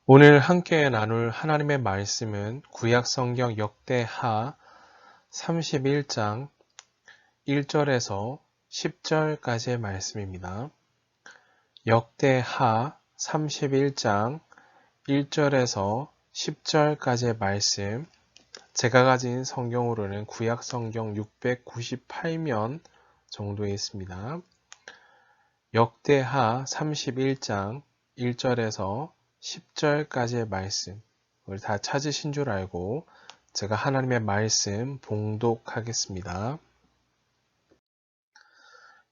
오늘 함께 나눌 하나님의 말씀은 구약 성경 역대하 31장 1절에서 10절까지의 말씀입니다. 역대하 31장 1절에서 10절까지의 말씀, 제가 가진 성경으로는 구약 성경 698면 정도에 있습니다. 역대하 31장 1절에서 10절까지의 말씀, 우리 다 찾으신 줄 알고 제가 하나님의 말씀 봉독하겠습니다.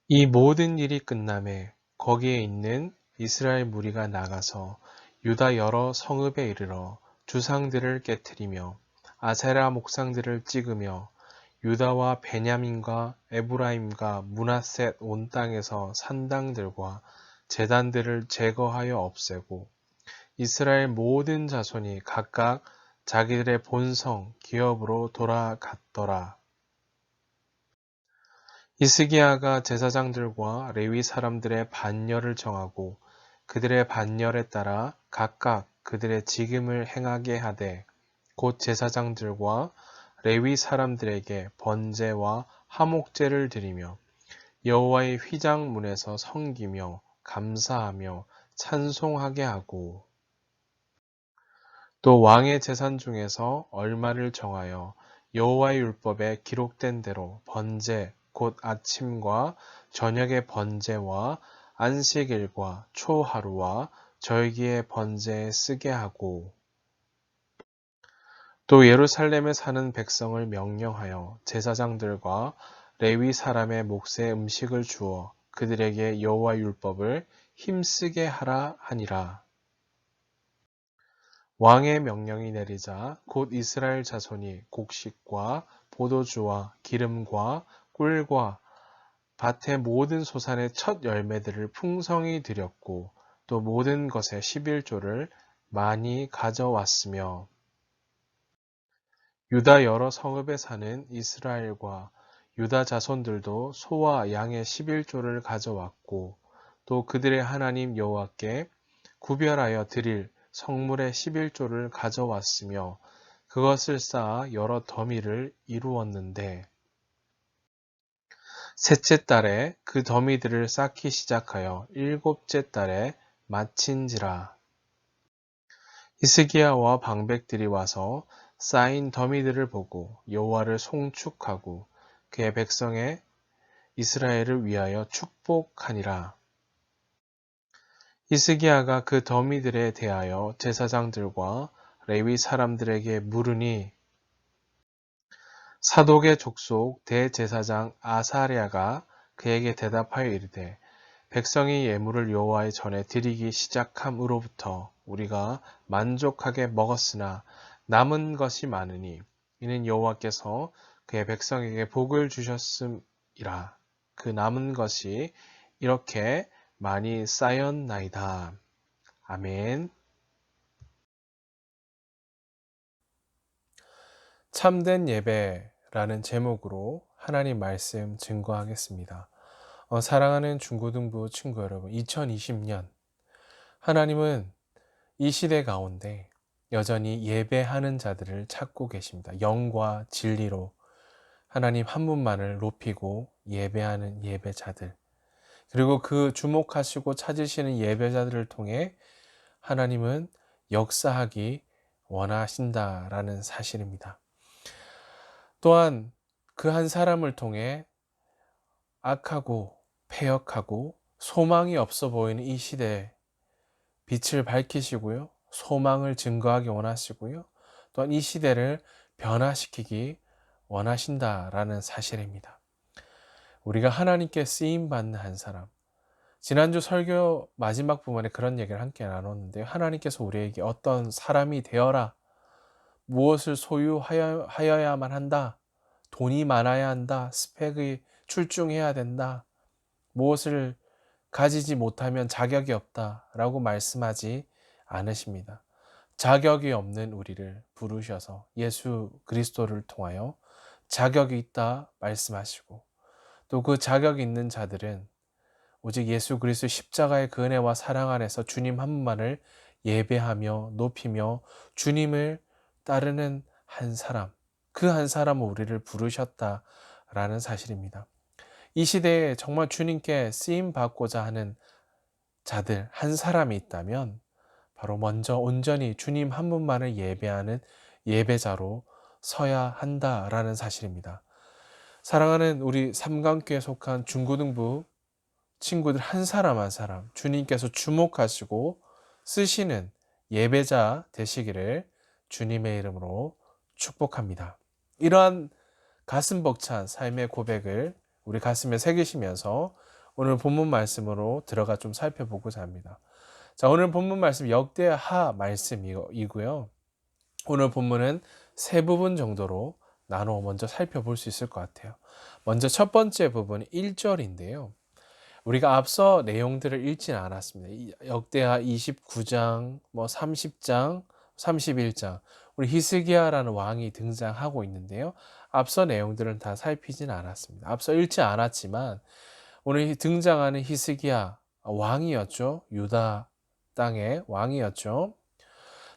이 모든 일이 끝남에 거기에 있는 이스라엘 무리가 나가서 유다 여러 성읍에 이르러 주상들을 깨트리며 아세라 목상들을 찍으며 유다와 베냐민과 에브라임과 므낫셋 온 땅에서 산당들과 제단들을 제거하여 없애고 이스라엘 모든 자손이 각각 자기들의 본성 기업으로 돌아갔더라. 히스기야가 제사장들과 레위 사람들의 반열을 정하고 그들의 반열에 따라 각각 그들의 직임을 행하게 하되 곧 제사장들과 레위 사람들에게 번제와 화목제를 드리며 여호와의 휘장 문에서 섬기며 감사하며 찬송하게 하고 또 왕의 재산 중에서 얼마를 정하여 여호와의 율법에 기록된 대로 번제 곧 아침과 저녁의 번제와 안식일과 초하루와 절기의 번제에 쓰게 하고 또 예루살렘에 사는 백성을 명령하여 제사장들과 레위 사람의 몫의 음식을 주어 그들에게 여호와 율법을 힘쓰게 하라 하니라. 왕의 명령이 내리자 곧 이스라엘 자손이 곡식과 포도주와 기름과 꿀과 밭의 모든 소산의 첫 열매들을 풍성히 드렸고 또 모든 것의 11조를 많이 가져왔으며 유다 여러 성읍에 사는 이스라엘과 유다 자손들도 소와 양의 11조를 가져왔고 또 그들의 하나님 여호와께 구별하여 드릴 성물의 11조를 가져왔으며 그것을 쌓아 여러 더미를 이루었는데 셋째 달에 그 더미들을 쌓기 시작하여 일곱째 달에 마친지라. 히스기야와 방백들이 와서 쌓인 더미들을 보고 여호와를 송축하고 그의 백성의 이스라엘을 위하여 축복하니라. 히스기야가 그 더미들에 대하여 제사장들과 레위 사람들에게 물으니 사독의 족속 대제사장 아사랴가 그에게 대답하여 이르되 백성이 예물을 여호와의 전에 드리기 시작함으로부터 우리가 만족하게 먹었으나 남은 것이 많으니 이는 여호와께서 그의 백성에게 복을 주셨음이라. 그 남은 것이 이렇게 많이 쌓였나이다. 아멘. 참된 예배라는 제목으로 하나님 말씀 증거하겠습니다. 사랑하는 중고등부 친구 여러분, 2020년 하나님은 이 시대 가운데 여전히 예배하는 자들을 찾고 계십니다. 영과 진리로 하나님 한 분만을 높이고 예배하는 예배자들, 그리고 그 주목하시고 찾으시는 예배자들을 통해 하나님은 역사하기 원하신다라는 사실입니다. 또한 그 한 사람을 통해 악하고 패역하고 소망이 없어 보이는 이 시대에 빛을 밝히시고요. 소망을 증거하기 원하시고요. 또한 이 시대를 변화시키기 원하신다라는 사실입니다. 우리가 하나님께 쓰임받는 한 사람. 지난주 설교 마지막 부분에 그런 얘기를 함께 나눴는데요. 하나님께서 우리에게 어떤 사람이 되어라. 무엇을 소유하여야만 한다. 돈이 많아야 한다. 스펙이 출중해야 된다. 무엇을 가지지 못하면 자격이 없다라고 말씀하지 않으십니다. 자격이 없는 우리를 부르셔서 예수 그리스도를 통하여 자격이 있다 말씀하시고 또 그 자격이 있는 자들은 오직 예수 그리스도 십자가의 그 은혜와 사랑 안에서 주님 한 분만을 예배하며 높이며 주님을 따르는 한 사람, 그 한 사람은 우리를 부르셨다라는 사실입니다. 이 시대에 정말 주님께 쓰임 받고자 하는 자들 한 사람이 있다면 바로 먼저 온전히 주님 한 분만을 예배하는 예배자로 서야 한다라는 사실입니다. 사랑하는 우리 삼강교에 속한 중고등부 친구들 한 사람 한 사람 주님께서 주목하시고 쓰시는 예배자 되시기를 주님의 이름으로 축복합니다. 이러한 가슴 벅찬 삶의 고백을 우리 가슴에 새기시면서 오늘 본문 말씀으로 들어가 좀 살펴보고자 합니다. 자, 오늘 본문 말씀 역대하 말씀이고요. 오늘 본문은 세 부분 정도로 나눠 먼저 살펴볼 수 있을 것 같아요. 먼저 첫 번째 부분 1절인데요. 우리가 앞서 내용들을 읽지는 않았습니다. 역대하 29장, 30장, 31장 우리 히스기야라는 왕이 등장하고 있는데요. 앞서 내용들은 다 살피지는 않았습니다. 앞서 읽지 않았지만 오늘 등장하는 히스기야 왕이었죠. 유다 땅의 왕이었죠.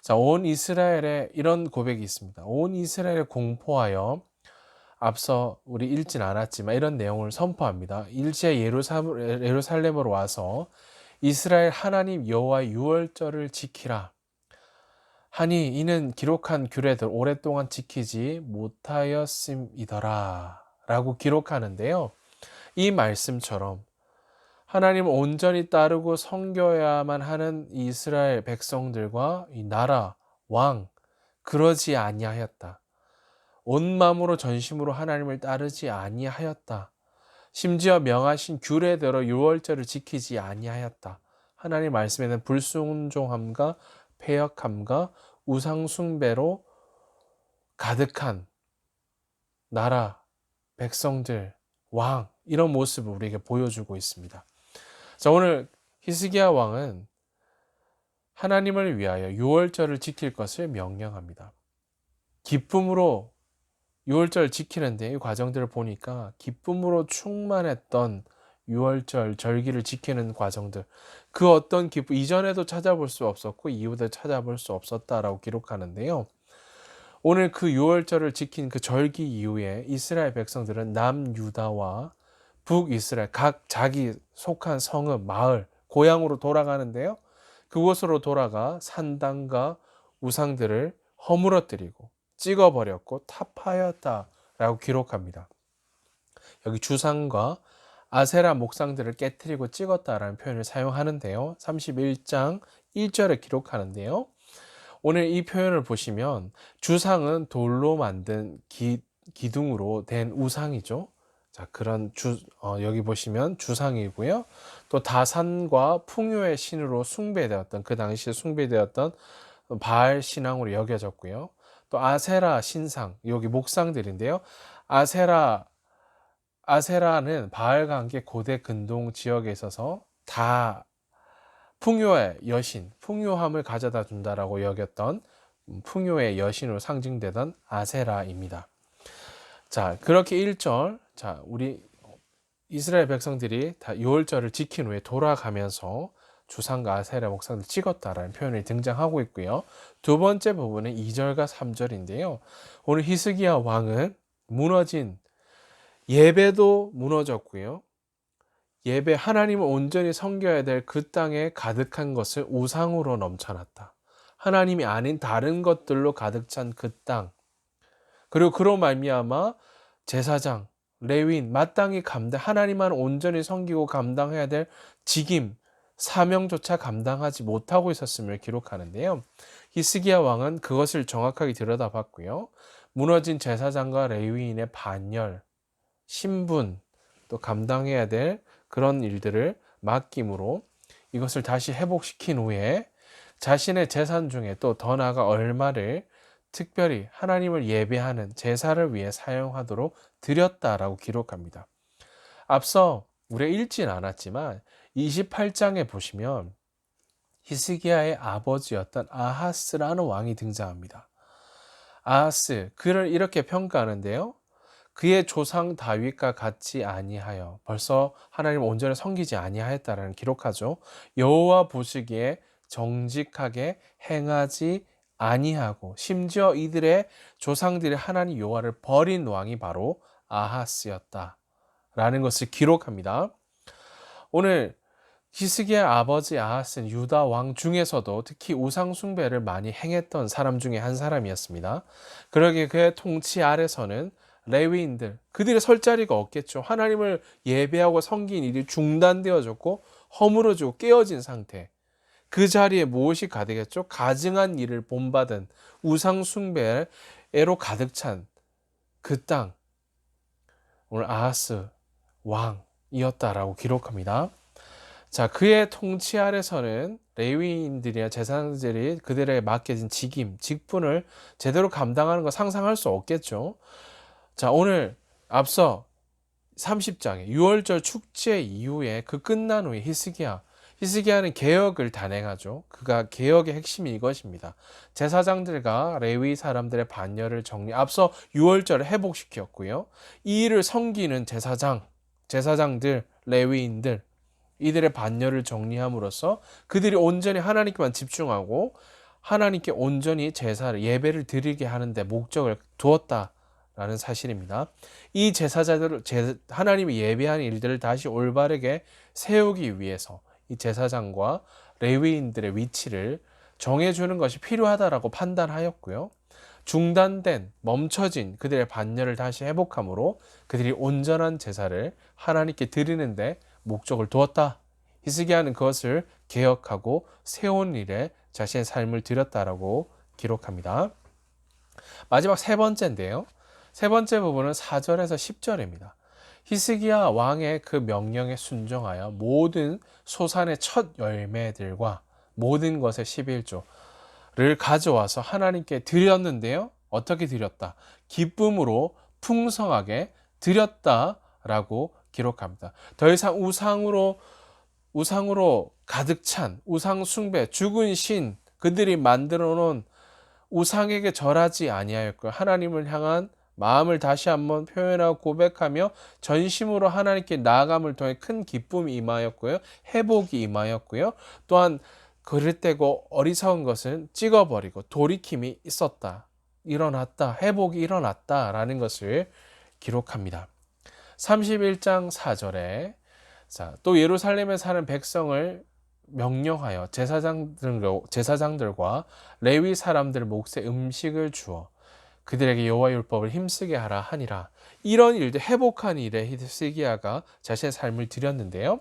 자, 온 이스라엘에 이런 고백이 있습니다. 온 이스라엘에 공포하여 앞서 우리 읽진 않았지만 이런 내용을 선포합니다. 일제 예루살렘으로 와서 이스라엘 하나님 여호와의 유월절을 지키라. 하니 이는 기록한 규례들 오랫동안 지키지 못하였음이더라 라고 기록하는데요. 이 말씀처럼 하나님을 온전히 따르고 섬겨야만 하는 이스라엘 백성들과 이 나라, 왕 그러지 아니하였다. 온 마음으로 전심으로 하나님을 따르지 아니하였다. 심지어 명하신 규례대로 유월절을 지키지 아니하였다. 하나님 말씀에는 불순종함과 패역함과 우상숭배로 가득한 나라, 백성들, 왕 이런 모습을 우리에게 보여주고 있습니다. 자, 오늘 히스기야 왕은 하나님을 위하여 유월절을 지킬 것을 명령합니다. 기쁨으로 유월절 지키는데 이 과정들을 보니까 기쁨으로 충만했던 유월절 절기를 지키는 과정들 그 어떤 기쁨 이전에도 찾아볼 수 없었고 이후에도 찾아볼 수 없었다라고 기록하는데요. 오늘 그 유월절을 지킨 그 절기 이후에 이스라엘 백성들은 남유다와 북이스라엘 각 자기 속한 성읍, 마을, 고향으로 돌아가는데요. 그곳으로 돌아가 산당과 우상들을 허물어뜨리고 찍어버렸고 타파하였다라고 기록합니다. 여기 주상과 아세라 목상들을 깨뜨리고 찍었다라는 표현을 사용하는데요. 31장 1절에 기록하는데요. 오늘 이 표현을 보시면 주상은 돌로 만든 기둥으로 된 우상이죠. 자, 그런 여기 보시면 주상이고요. 또 다산과 풍요의 신으로 숭배되었던 그 당시에 숭배되었던 바알 신앙으로 여겨졌고요. 또 아세라 신상, 여기 목상들인데요. 아세라는 바알과 함께 고대 근동 지역에 있어서 다 풍요의 여신, 풍요함을 가져다 준다라고 여겼던 풍요의 여신으로 상징되던 아세라입니다. 자, 그렇게 1절, 자, 우리 이스라엘 백성들이 다 유월절을 지킨 후에 돌아가면서 주상과 아세라 목상을 찍었다라는 표현이 등장하고 있고요. 두 번째 부분은 2절과 3절인데요. 오늘 히스기야 왕은 무너진 예배도 무너졌고요. 예배 하나님을 온전히 섬겨야 될 그 땅에 가득한 것을 우상으로 넘쳐났다. 하나님이 아닌 다른 것들로 가득 찬 그 땅. 그리고 그로 말미암아 제사장, 레위인 마땅히 하나님만 온전히 섬기고 감당해야 될 직임, 사명조차 감당하지 못하고 있었음을 기록하는데요. 히스기야 왕은 그것을 정확하게 들여다봤고요. 무너진 제사장과 레위인의 반열, 신분, 또 감당해야 될 그런 일들을 맡김으로 이것을 다시 회복시킨 후에 자신의 재산 중에 또 더 나아가 얼마를 특별히 하나님을 예배하는 제사를 위해 사용하도록 드렸다라고 기록합니다. 앞서 우리가 읽지는 않았지만 28장에 보시면 히스기야의 아버지였던 아하스라는 왕이 등장합니다. 아하스, 그를 이렇게 평가하는데요. 그의 조상 다윗과 같지 아니하여 벌써 하나님을 온전히 섬기지 아니하였다라는 기록하죠. 여호와 보시기에 정직하게 행하지 아니하고 심지어 이들의 조상들이 하나님 여호와를 버린 왕이 바로 아하스였다라는 것을 기록합니다. 오늘 히스기야 아버지 아하스는 유다 왕 중에서도 특히 우상 숭배를 많이 행했던 사람 중에 한 사람이었습니다. 그러기에 그의 통치 아래서는 레위인들, 그들의 설 자리가 없겠죠. 하나님을 예배하고 섬긴 일이 중단되어졌고 허물어지고 깨어진 상태. 그 자리에 무엇이 가득했죠? 가증한 일을 본받은 우상 숭배로 가득 찬 그 땅. 오늘 아하스 왕이었다라고 기록합니다. 자, 그의 통치 아래서는 레위인들이나 제사장들이 그들에게 맡겨진 직임, 직분을 제대로 감당하는 거 상상할 수 없겠죠. 자, 오늘 앞서 30장에 6월절 축제 이후에 그 끝난 후에 히스기야는 개혁을 단행하죠. 그가 개혁의 핵심이 이것입니다. 제사장들과 레위 사람들의 반열을 앞서 6월절을 회복시켰고요. 이 일을 섬기는 제사장들, 레위인들, 이들의 반열을 정리함으로써 그들이 온전히 하나님께만 집중하고 하나님께 온전히 제사를 예배를 드리게 하는데 목적을 두었다라는 사실입니다. 이 제사자들을 하나님이 예배하는 일들을 다시 올바르게 세우기 위해서 이 제사장과 레위인들의 위치를 정해주는 것이 필요하다라고 판단하였고요. 멈춰진 그들의 반열을 다시 회복함으로 그들이 온전한 제사를 하나님께 드리는데 목적을 두었다. 히스기야는 그것을 개혁하고 세운 일에 자신의 삶을 들였다라고 기록합니다. 마지막 세 번째인데요. 세 번째 부분은 4절에서 10절입니다. 히스기야 왕의 그 명령에 순종하여 모든 소산의 첫 열매들과 모든 것의 11조를 가져와서 하나님께 드렸는데요. 어떻게 드렸다? 기쁨으로 풍성하게 드렸다라고 기록합니다. 더 이상 우상으로 가득 찬 우상 숭배, 죽은 신, 그들이 만들어 놓은 우상에게 절하지 아니하였고요. 하나님을 향한 마음을 다시 한번 표현하고 고백하며 전심으로 하나님께 나아감을 통해 큰 기쁨이 임하였고요. 회복이 임하였고요. 또한 그릇되고 어리석은 것은 찍어버리고 돌이킴이 있었다. 일어났다. 회복이 일어났다라는 것을 기록합니다. 31장 4절에 또 예루살렘에 사는 백성을 명령하여 제사장들과 레위 사람들 몫에 음식을 주어 그들에게 여호와 율법을 힘쓰게 하라 하니라. 이런 일들, 회복한 일에 히스기야가 자신의 삶을 드렸는데요.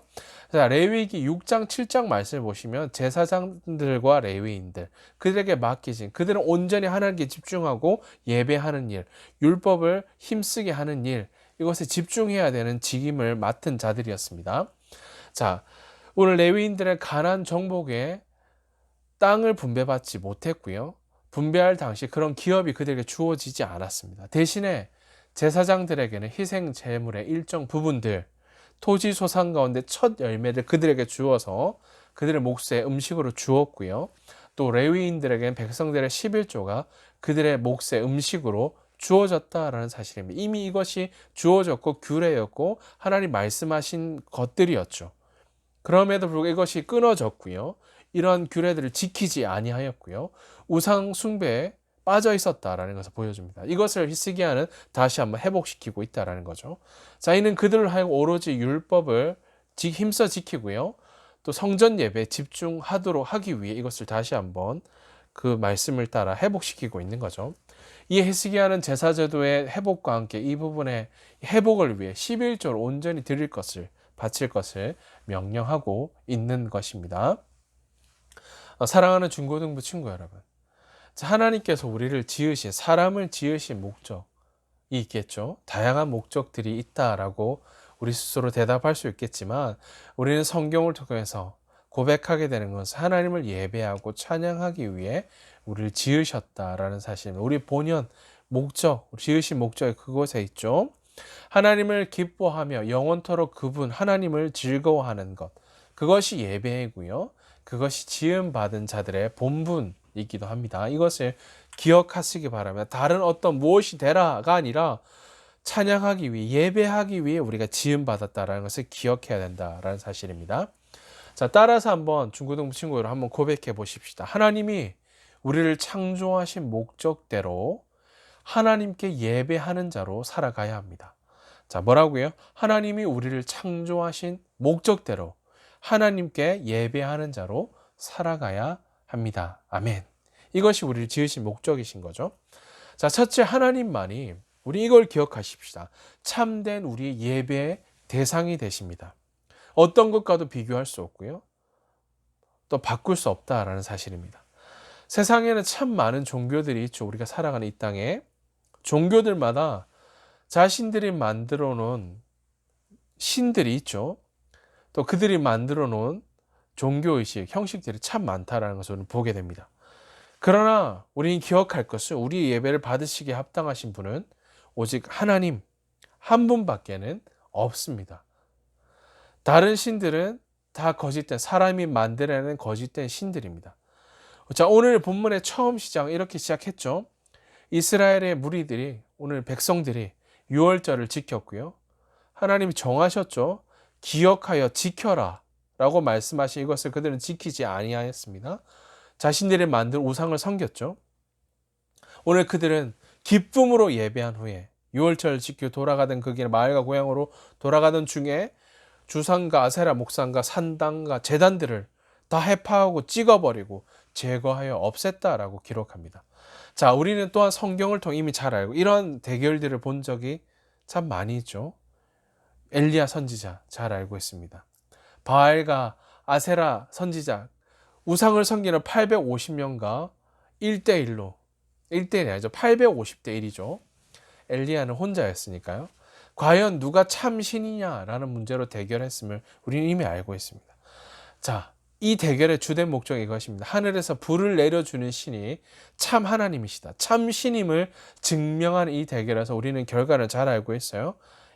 자, 레위기 6장 7장 말씀을 보시면 제사장들과 레위인들, 그들에게 맡기진, 그들은 온전히 하나님께 집중하고 예배하는 일, 율법을 힘쓰게 하는 일, 이것에 집중해야 되는 직임을 맡은 자들이었습니다. 자, 오늘 레위인들은 가나안 정복에 땅을 분배받지 못했고요. 분배할 당시 그런 기업이 그들에게 주어지지 않았습니다. 대신에 제사장들에게는 희생 제물의 일정 부분들, 토지 소산 가운데 첫 열매를 그들에게 주어서 그들의 몫에 음식으로 주었고요. 또 레위인들에게는 백성들의 11조가 그들의 몫에 음식으로 주어졌다라는 사실입니다. 이미 이것이 주어졌고 규례였고 하나님 말씀하신 것들이었죠. 그럼에도 불구하고 이것이 끊어졌고요. 이런 규례들을 지키지 아니하였고요. 우상 숭배에 빠져 있었다라는 것을 보여줍니다. 이것을 히스기야는 다시 한번 회복시키고 있다라는 거죠. 자, 이는 그들을 하여금 오로지 율법을 힘써 지키고요. 또 성전 예배에 집중하도록 하기 위해 이것을 다시 한번 그 말씀을 따라 회복시키고 있는 거죠. 이 히스기야는 제사제도의 회복과 함께 이 부분의 회복을 위해 11조를 온전히 드릴 것을 바칠 것을 명령하고 있는 것입니다. 사랑하는 중고등부 친구 여러분, 하나님께서 우리를 지으신, 사람을 지으신 목적이 있겠죠. 다양한 목적들이 있다라고 우리 스스로 대답할 수 있겠지만 우리는 성경을 통해서 고백하게 되는 것은 하나님을 예배하고 찬양하기 위해 우리를 지으셨다라는 사실입니다. 우리 본연 목적, 지으신 목적이 그곳에 있죠. 하나님을 기뻐하며 영원토록 그분 하나님을 즐거워하는 것, 그것이 예배이고요. 그것이 지음받은 자들의 본분이기도 합니다. 이것을 기억하시기 바랍니다. 다른 어떤 무엇이 되라가 아니라 찬양하기 위해, 예배하기 위해 우리가 지음받았다라는 것을 기억해야 된다라는 사실입니다. 자, 따라서 한번 중고등 친구들 한번 고백해 보십시다. 하나님이 우리를 창조하신 목적대로 하나님께 예배하는 자로 살아가야 합니다. 자, 뭐라고요? 하나님이 우리를 창조하신 목적대로 하나님께 예배하는 자로 살아가야 합니다. 아멘. 이것이 우리를 지으신 목적이신 거죠. 자, 첫째, 하나님만이, 우리 이걸 기억하십시다. 참된 우리의 예배의 대상이 되십니다. 어떤 것과도 비교할 수 없고요. 또 바꿀 수 없다라는 사실입니다. 세상에는 참 많은 종교들이 있죠. 우리가 살아가는 이 땅에. 종교들마다 자신들이 만들어 놓은 신들이 있죠. 또 그들이 만들어 놓은 종교의식, 형식들이 참 많다라는 것을 보게 됩니다. 그러나 우리는 기억할 것은 우리 예배를 받으시기에 합당하신 분은 오직 하나님 한 분밖에는 없습니다. 다른 신들은 다 거짓된, 사람이 만들어낸 거짓된 신들입니다. 자, 오늘 본문의 처음 시작 이렇게 시작했죠. 이스라엘의 무리들이, 오늘 백성들이 유월절을 지켰고요. 하나님이 정하셨죠. 기억하여 지켜라 라고 말씀하신 이것을 그들은 지키지 아니하였습니다. 자신들이 만든 우상을 섬겼죠. 오늘 그들은 기쁨으로 예배한 후에 유월절을 지키고 돌아가던 그 길 마을과 고향으로 돌아가던 중에 주상과 아세라 목상과 산당과 제단들을 다 해파하고 찍어버리고 제거하여 없앴다라고 기록합니다. 자, 우리는 또한 성경을 통해 이미 잘 알고 이런 대결들을 본 적이 참 많이 있죠. 엘리야 선지자 잘 알고 있습니다. 바알과 아세라 선지자, 우상을 섬기는 850명과 1대1로, 1대1이 아니죠. 850대 1이죠. 엘리야는 혼자였으니까요. 과연 누가 참 신이냐라는 문제로 대결했음을 우리는 이미 알고 있습니다. 자, 이 대결의 주된 목적이 이것입니다. 하늘에서 불을 내려주는 신이 참 하나님이시다. 참 신임을 증명하는 이 대결에서 우리는 결과를 잘 알고 있어요.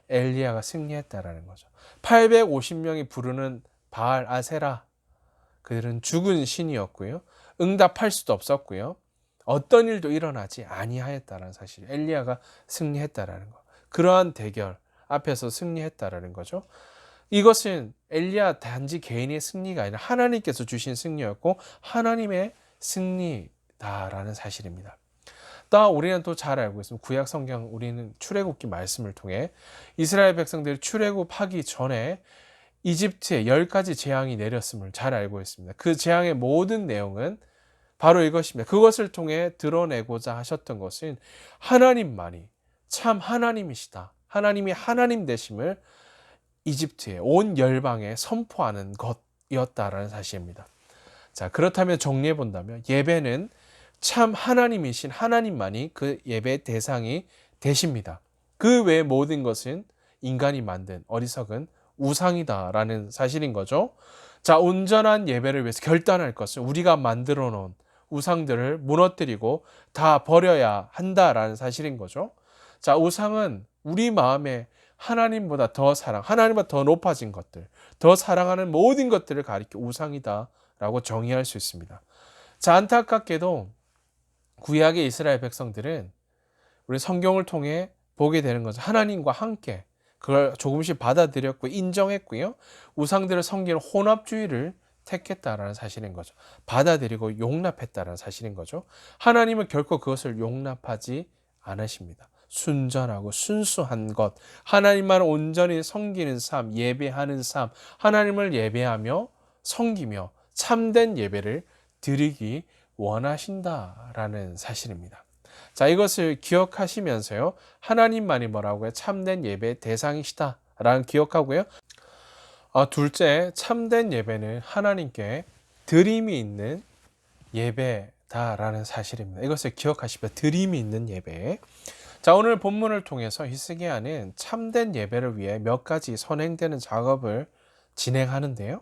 엘리야가 승리했다라는 거죠. 850명이 부르는 바알 아세라, 그들은 죽은 신이었고요. 응답할 수도 없었고요. 어떤 일도 일어나지 아니하였다라는 사실. 엘리야가 승리했다라는 거. 그러한 대결 앞에서 승리했다라는 거죠. 이것은 엘리야 단지 개인의 승리가 아니라 하나님께서 주신 승리였고 하나님의 승리다라는 사실입니다. 또 우리는 또 잘 알고 있습니다. 구약 성경, 우리는 출애굽기 말씀을 통해 이스라엘 백성들이 출애굽하기 전에 이집트에 10가지 재앙이 내렸음을 잘 알고 있습니다. 그 재앙의 모든 내용은 바로 이것입니다. 그것을 통해 드러내고자 하셨던 것은 하나님만이 참 하나님이시다. 하나님이 하나님 되심을 이집트에 온 열방에 선포하는 것이었다라는 사실입니다. 자, 그렇다면 정리해 본다면 예배는 참 하나님이신 하나님만이 그 예배 대상이 되십니다. 그 외의 모든 것은 인간이 만든 어리석은 우상이다라는 사실인 거죠. 자, 온전한 예배를 위해서 결단할 것은 우리가 만들어 놓은 우상들을 무너뜨리고 다 버려야 한다라는 사실인 거죠. 자, 우상은 우리 마음에 하나님보다 더 하나님보다 더 높아진 것들, 더 사랑하는 모든 것들을 가리켜 우상이다라고 정의할 수 있습니다. 자, 안타깝게도 구약의 이스라엘 백성들은 우리 성경을 통해 보게 되는 거죠. 하나님과 함께 그걸 조금씩 받아들였고 인정했고요. 우상들을 섬기는 혼합주의를 택했다라는 사실인 거죠. 받아들이고 용납했다라는 사실인 거죠. 하나님은 결코 그것을 용납하지 않으십니다. 순전하고 순수한 것, 하나님만 온전히 섬기는 삶, 예배하는 삶, 하나님을 예배하며 섬기며 참된 예배를 드리기 원하신다라는 사실입니다. 자, 이것을 기억하시면서요. 하나님만이 뭐라고요? 참된 예배의 대상이시다라는 기억하고요. 둘째, 참된 예배는 하나님께 드림이 있는 예배다라는 사실입니다. 이것을 기억하시면 드림이 있는 예배. 자, 오늘 본문을 통해서 히스기야는 참된 예배를 위해 몇 가지 선행되는 작업을 진행하는데요.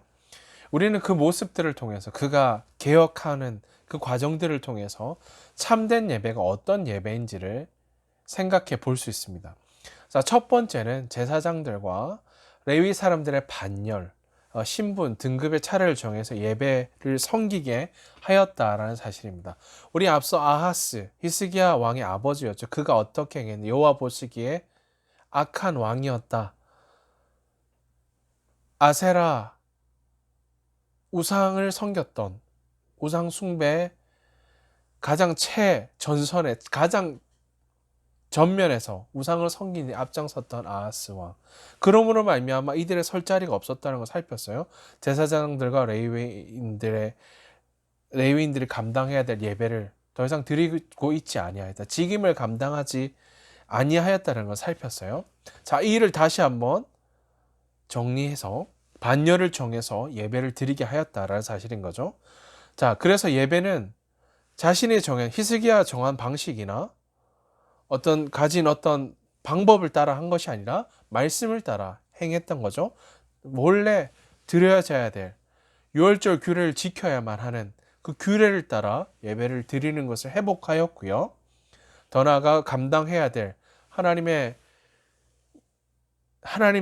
우리는 그 모습들을 통해서 그가 개혁하는 그 과정들을 통해서 참된 예배가 어떤 예배인지를 생각해 볼 수 있습니다. 자, 첫 번째는 제사장들과 레위 사람들의 반열, 신분, 등급의 차례를 정해서 예배를 섬기게 하였다라는 사실입니다. 우리 앞서 아하스, 히스기야 왕의 아버지였죠. 그가 어떻게 행했는지 여호와 보시기에 악한 왕이었다. 아세라 우상을 섬겼던 우상 숭배의 가장 최전선에 가장 전면에서 우상을 섬기는 데 앞장섰던 아하스 왕. 그러므로 말미암아 이들의 설 자리가 없었다는 걸 살폈어요. 제사장들과 레위인들이 감당해야 될 예배를 더 이상 드리고 있지 아니하였다. 직임을 감당하지 아니하였다는 걸 살폈어요. 자, 이 일을 다시 한번 정리해서 반열을 정해서 예배를 드리게 하였다라는 사실인 거죠. 자, 그래서 예배는 자신이 정한 히스기야 정한 방식이나 가진 어떤 방법을 따라 한 것이 아니라 말씀을 따라 행했던 거죠. 원래 드려져야 될 유월절 규례를 지켜야만 하는 그 규례를 따라 예배를 드리는 것을 회복하였고요. 더 나아가 감당해야 될 하나님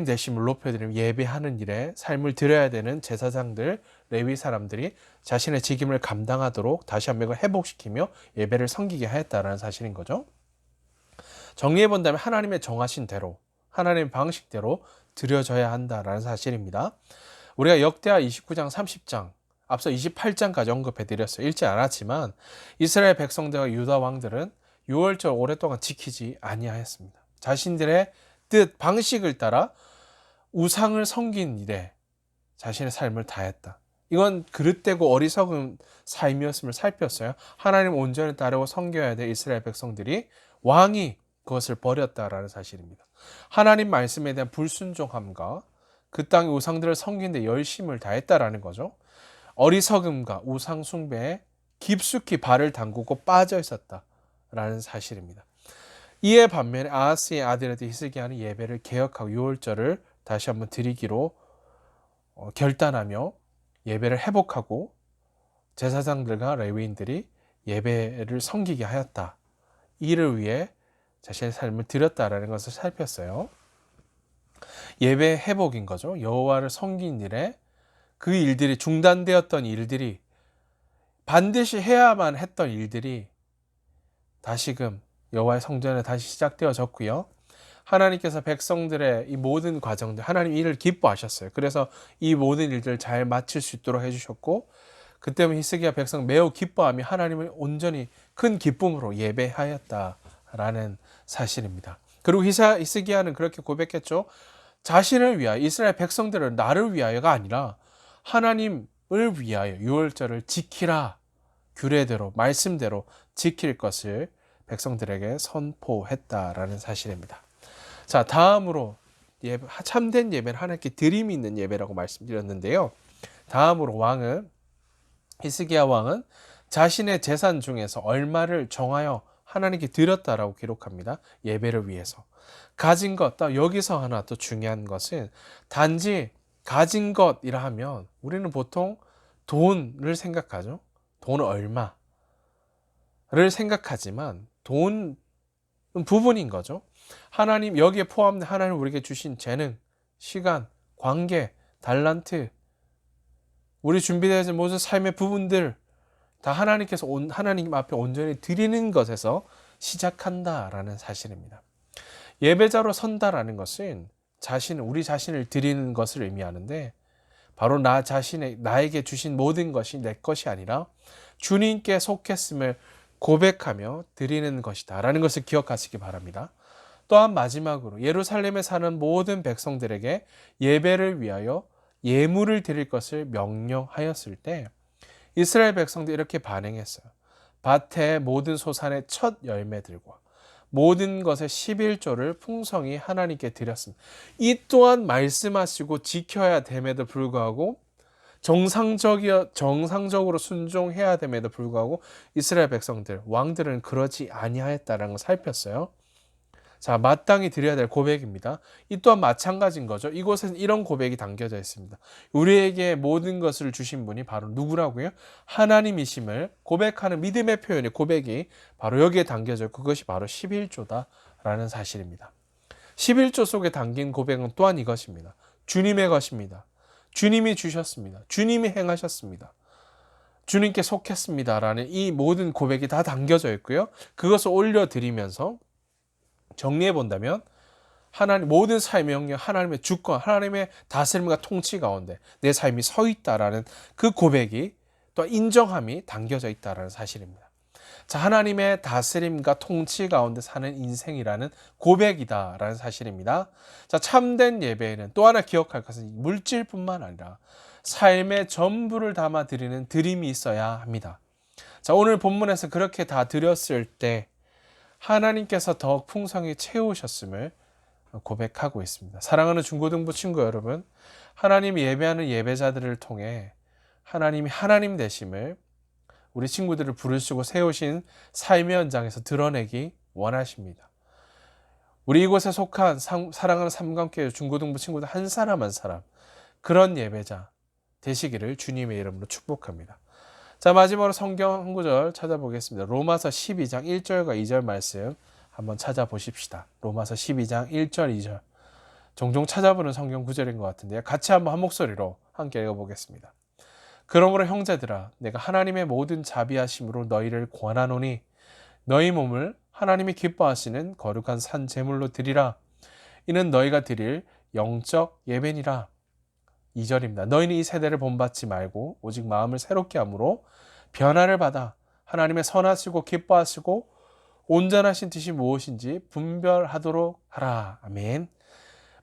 되심을 높여드리며 예배하는 일에 삶을 드려야 되는 제사장들, 레위 사람들이 자신의 직임을 감당하도록 다시 한번 이걸 회복시키며 예배를 섬기게 하였다는 사실인 거죠. 정리해 본다면 하나님의 정하신 대로, 하나님의 방식대로 드려져야 한다라는 사실입니다. 우리가 역대하 29장, 30장, 앞서 28장까지 언급해 드렸어요. 읽지 않았지만 이스라엘 백성들과 유다 왕들은 유월절 오랫동안 지키지 아니하였습니다. 자신들의 뜻, 방식을 따라 우상을 섬긴 일에 자신의 삶을 다했다. 이건 그릇되고 어리석은 삶이었음을 살폈어요. 하나님 온전히 따르고 섬겨야 될 이스라엘 백성들이 왕이 그것을 버렸다라는 사실입니다. 하나님 말씀에 대한 불순종함과 그 땅의 우상들을 섬기는 데 열심을 다했다라는 거죠. 어리석음과 우상 숭배에 깊숙이 발을 담그고 빠져 있었다라는 사실입니다. 이에 반면에 아하스의 아들에게 히스기야는 예배를 개혁하고 유월절을 다시 한번 드리기로 결단하며 예배를 회복하고 제사장들과 레위인들이 예배를 섬기게 하였다. 이를 위해 자신의 삶을 드렸다라는 것을 살폈어요. 예배 회복인 거죠. 여호와를 섬긴 일에 그 일들이 중단되었던 일들이 반드시 해야만 했던 일들이 다시금 여호와의 성전에 다시 시작되어졌고요. 하나님께서 백성들의 이 모든 과정들 하나님 이를 기뻐하셨어요. 그래서 이 모든 일들을 잘 마칠 수 있도록 해주셨고 그 때문에 히스기야 백성 매우 기뻐하며 하나님을 온전히 큰 기쁨으로 예배하였다라는 사실입니다. 그리고 히스기야는 그렇게 고백했죠. 자신을 위하여 이스라엘 백성들을 나를 위하여가 아니라 하나님을 위하여 유월절을 지키라. 규례대로 말씀대로 지킬 것을 백성들에게 선포했다라는 사실입니다. 자, 다음으로 참된 예배는 하나님께 드림이 있는 예배라고 말씀드렸는데요. 다음으로 히스기야 왕은 자신의 재산 중에서 얼마를 정하여 하나님께 드렸다라고 기록합니다. 예배를 위해서. 가진 것, 또 여기서 하나 또 중요한 것은 단지 가진 것이라 하면 우리는 보통 돈을 생각하죠. 돈 얼마를 생각하지만 돈 부분인 거죠. 하나님 여기에 포함된 하나님 우리에게 주신 재능, 시간, 관계, 달란트, 우리 준비되어 있는 모든 삶의 부분들 다 하나님께서 하나님 앞에 온전히 드리는 것에서 시작한다라는 사실입니다. 예배자로 선다라는 것은 우리 자신을 드리는 것을 의미하는데 바로 나에게 주신 모든 것이 내 것이 아니라 주님께 속했음을 고백하며 드리는 것이다 라는 것을 기억하시기 바랍니다. 또한 마지막으로 예루살렘에 사는 모든 백성들에게 예배를 위하여 예물을 드릴 것을 명령하였을 때 이스라엘 백성들이 이렇게 반응했어요. 밭의 모든 소산의 첫 열매들과 모든 것의 11조를 풍성히 하나님께 드렸습니다. 이 또한 말씀하시고 지켜야 됨에도 불구하고 정상적으로 순종해야 됨에도 불구하고 이스라엘 백성들, 왕들은 그러지 아니하였다는 걸 살폈어요. 자, 마땅히 드려야 될 고백입니다. 이 또한 마찬가지인 거죠. 이곳에는 이런 고백이 담겨져 있습니다. 우리에게 모든 것을 주신 분이 바로 누구라고요? 하나님이심을 고백하는 믿음의 표현의 고백이 바로 여기에 담겨져 있고 그것이 바로 11조다라는 사실입니다. 11조 속에 담긴 고백은 또한 이것입니다. 주님의 것입니다. 주님이 주셨습니다. 주님이 행하셨습니다. 주님께 속했습니다라는 이 모든 고백이 다 담겨져 있고요. 그것을 올려드리면서 정리해 본다면 하나님 모든 삶의 영역, 하나님의 주권, 하나님의 다스림과 통치 가운데 내 삶이 서 있다라는 그 고백이 또 인정함이 담겨져 있다라는 사실입니다. 자, 하나님의 다스림과 통치 가운데 사는 인생이라는 고백이다라는 사실입니다. 자, 참된 예배에는 또 하나 기억할 것은 물질뿐만 아니라 삶의 전부를 담아 드리는 드림이 있어야 합니다. 자, 오늘 본문에서 그렇게 다 드렸을 때 하나님께서 더욱 풍성히 채우셨음을 고백하고 있습니다. 사랑하는 중고등부 친구 여러분, 하나님 예배하는 예배자들을 통해 하나님이 하나님 되심을 우리 친구들을 부르시고 세우신 삶의 현장에서 드러내기 원하십니다. 우리 이곳에 속한 사랑하는 삼관교회 중고등부 친구들 한 사람 한 사람 그런 예배자 되시기를 주님의 이름으로 축복합니다. 자, 마지막으로 성경 한 구절 찾아보겠습니다. 로마서 12장 1절과 2절 말씀 한번 찾아보십시다. 로마서 12장 1절 2절 종종 찾아보는 성경 구절인 것 같은데요. 같이 한번 한 목소리로 함께 읽어보겠습니다. 그러므로 형제들아 내가 하나님의 모든 자비하심으로 너희를 권하노니 너희 몸을 하나님이 기뻐하시는 거룩한 산 제물로 드리라. 이는 너희가 드릴 영적 예배니라. 2절입니다. 너희는 이 세대를 본받지 말고 오직 마음을 새롭게 함으로 변화를 받아 하나님의 선하시고 기뻐하시고 온전하신 뜻이 무엇인지 분별하도록 하라. 아멘.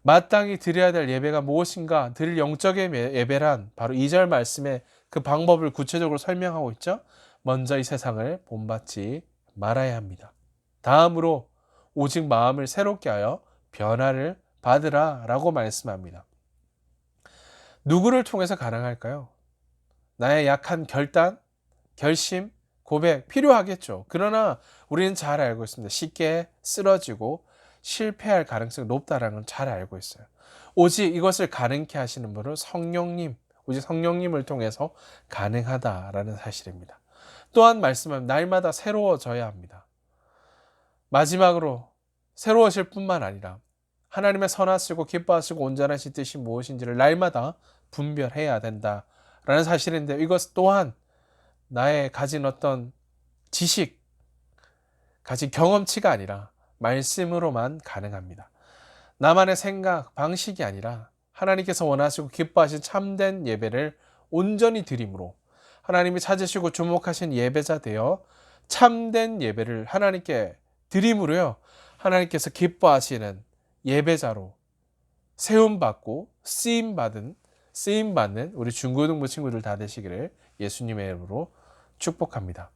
마땅히 드려야 될 예배가 무엇인가? 드릴 영적 예배란 바로 2절 말씀에 그 방법을 구체적으로 설명하고 있죠. 먼저 이 세상을 본받지 말아야 합니다. 다음으로 오직 마음을 새롭게 하여 변화를 받으라 라고 말씀합니다. 누구를 통해서 가능할까요? 나의 약한 결단, 결심, 고백 필요하겠죠. 그러나 우리는 잘 알고 있습니다. 쉽게 쓰러지고 실패할 가능성이 높다는 건 잘 알고 있어요. 오직 이것을 가능케 하시는 분은 성령님, 오직 성령님을 통해서 가능하다라는 사실입니다. 또한 말씀하면 날마다 새로워져야 합니다. 마지막으로 새로워질 뿐만 아니라 하나님의 선하시고 기뻐하시고 온전하신 뜻이 무엇인지를 날마다 분별해야 된다라는 사실인데 이것 또한 나의 가진 어떤 지식, 가진 경험치가 아니라 말씀으로만 가능합니다. 나만의 생각, 방식이 아니라 하나님께서 원하시고 기뻐하신 참된 예배를 온전히 드림으로 하나님이 찾으시고 주목하신 예배자 되어 참된 예배를 하나님께 드림으로요. 하나님께서 기뻐하시는 예배자로 세움받고 쓰임받는 우리 중고등부 친구들 다 되시기를 예수님의 이름으로 축복합니다.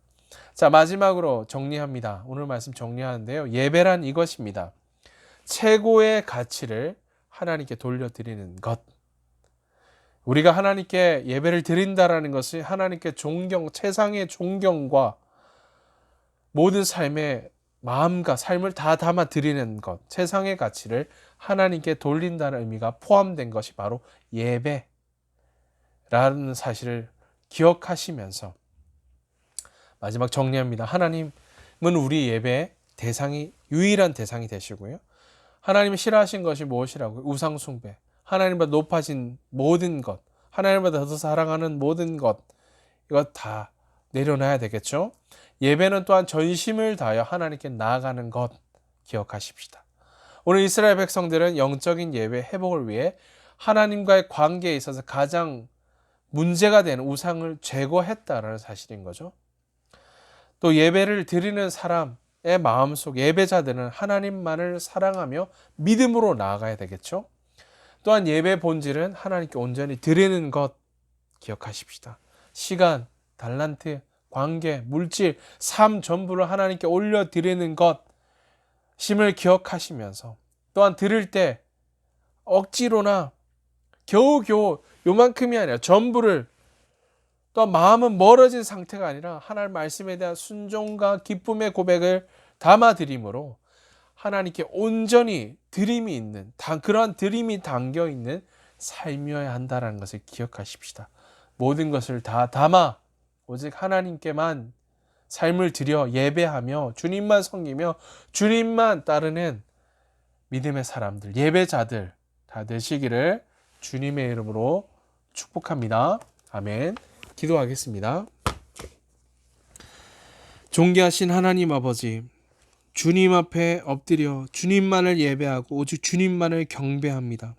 자, 마지막으로 정리합니다. 오늘 말씀 정리하는데요. 예배란 이것입니다. 최고의 가치를 하나님께 돌려드리는 것. 우리가 하나님께 예배를 드린다라는 것이 하나님께 최상의 존경과 모든 삶의 마음과 삶을 다 담아 드리는 것, 최상의 가치를 하나님께 돌린다는 의미가 포함된 것이 바로 예배라는 사실을 기억하시면서 마지막 정리합니다. 하나님은 우리 예배의 유일한 대상이 되시고요. 하나님이 싫어하신 것이 무엇이라고요? 우상 숭배, 하나님보다 높아진 모든 것, 하나님보다 더 사랑하는 모든 것, 이것 다 내려놔야 되겠죠. 예배는 또한 전심을 다하여 하나님께 나아가는 것 기억하십시다. 오늘 이스라엘 백성들은 영적인 예배 회복을 위해 하나님과의 관계에 있어서 가장 문제가 되는 우상을 제거했다라는 사실인 거죠. 또 예배를 드리는 사람의 마음속 예배자들은 하나님만을 사랑하며 믿음으로 나아가야 되겠죠. 또한 예배 본질은 하나님께 온전히 드리는 것 기억하십시다. 시간, 달란트, 관계, 물질, 삶 전부를 하나님께 올려드리는 것임을 기억하시면서 또한 드릴 때 억지로나 겨우겨우 요만큼이 아니라 전부를 또 마음은 멀어진 상태가 아니라 하나님 말씀에 대한 순종과 기쁨의 고백을 담아드림으로 하나님께 온전히 드림이 있는 그러한 드림이 담겨있는 삶이어야 한다는 것을 기억하십시다. 모든 것을 다 담아 오직 하나님께만 삶을 드려 예배하며 주님만 섬기며 주님만 따르는 믿음의 사람들, 예배자들 다 되시기를 주님의 이름으로 축복합니다. 아멘. 기도하겠습니다. 존귀하신 하나님 아버지, 주님 앞에 엎드려 주님만을 예배하고 오직 주님만을 경배합니다.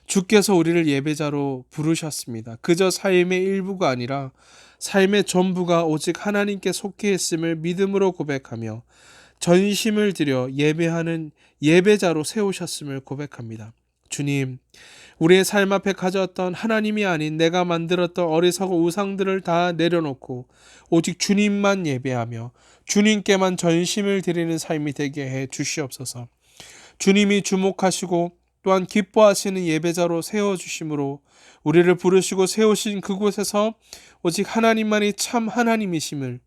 주께서 우리를 예배자로 부르셨습니다. 그저 삶의 일부가 아니라 삶의 전부가 오직 하나님께 속해 있음을 믿음으로 고백하며 전심을 들여 예배하는 예배자로 세우셨음을 고백합니다. 주님, 우리의 삶 앞에 가져왔던 하나님이 아닌 내가 만들었던 어리석은 우상들을 다 내려놓고 오직 주님만 예배하며 주님께만 전심을 드리는 삶이 되게 해 주시옵소서. 주님이 주목하시고 또한 기뻐하시는 예배자로 세워주심으로 우리를 부르시고 세우신 그곳에서 오직 하나님만이 참 하나님이심을,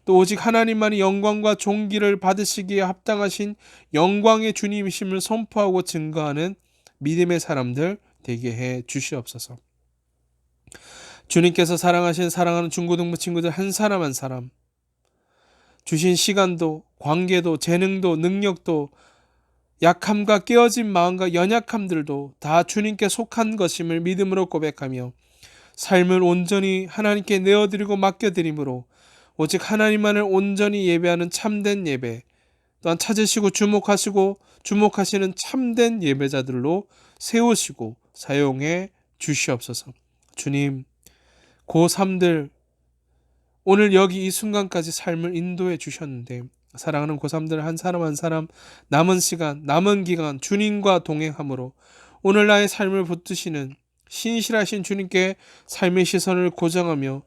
또 오직 하나님만이 영광과 존귀를 받으시기에 합당하신 영광의 주님이심을 선포하고 증거하는 믿음의 사람들 되게 해 주시옵소서. 주님께서 사랑하는 중고등부 친구들 한 사람 한 사람, 주신 시간도 관계도 재능도 능력도 약함과 깨어진 마음과 연약함들도 다 주님께 속한 것임을 믿음으로 고백하며 삶을 온전히 하나님께 내어드리고 맡겨드림으로 오직 하나님만을 온전히 예배하는 참된 예배, 또한 찾으시고 주목하시는 참된 예배자들로 세우시고 사용해 주시옵소서. 주님, 고3들 오늘 여기 이 순간까지 삶을 인도해 주셨는데 사랑하는 고3들 한 사람 한 사람 남은 시간, 남은 기간 주님과 동행함으로 오늘 나의 삶을 붙드시는 신실하신 주님께 삶의 시선을 고정하며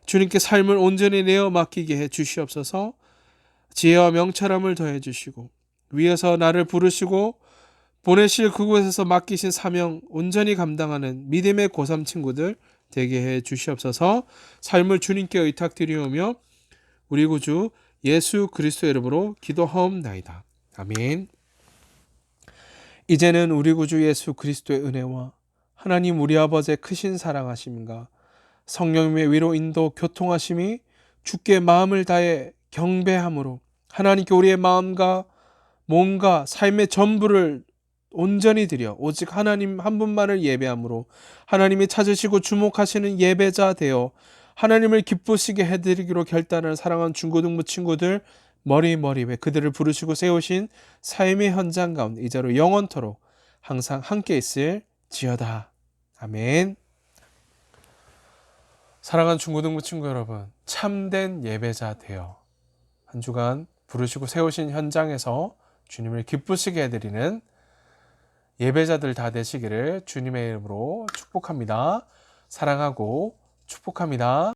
주님께 삶을 온전히 내어 맡기게 해 주시옵소서. 지혜와 명철함을 더해 주시고 위에서 나를 부르시고 보내실 그곳에서 맡기신 사명 온전히 감당하는 믿음의 고3 친구들 되게 해 주시옵소서. 삶을 주님께 의탁드리오며 우리 구주 예수 그리스도 이름으로 기도하옵나이다. 아멘. 이제는 우리 구주 예수 그리스도의 은혜와 하나님 우리 아버지의 크신 사랑하심과 성령님의 위로 인도 교통하심이 주께 마음을 다해 경배함으로 하나님께 우리의 마음과 몸과 삶의 전부를 온전히 드려 오직 하나님 한 분만을 예배함으로 하나님이 찾으시고 주목하시는 예배자 되어 하나님을 기쁘시게 해드리기로 결단한 사랑하는 중고등부 친구들 머리에 그들을 부르시고 세우신 삶의 현장 가운데 이제로 영원토록 항상 함께 있을 지어다. 아멘. 사랑하는 중고등부 친구 여러분, 참된 예배자 되어 한 주간 부르시고 세우신 현장에서 주님을 기쁘시게 해드리는 예배자들 다 되시기를 주님의 이름으로 축복합니다. 사랑하고 축복합니다.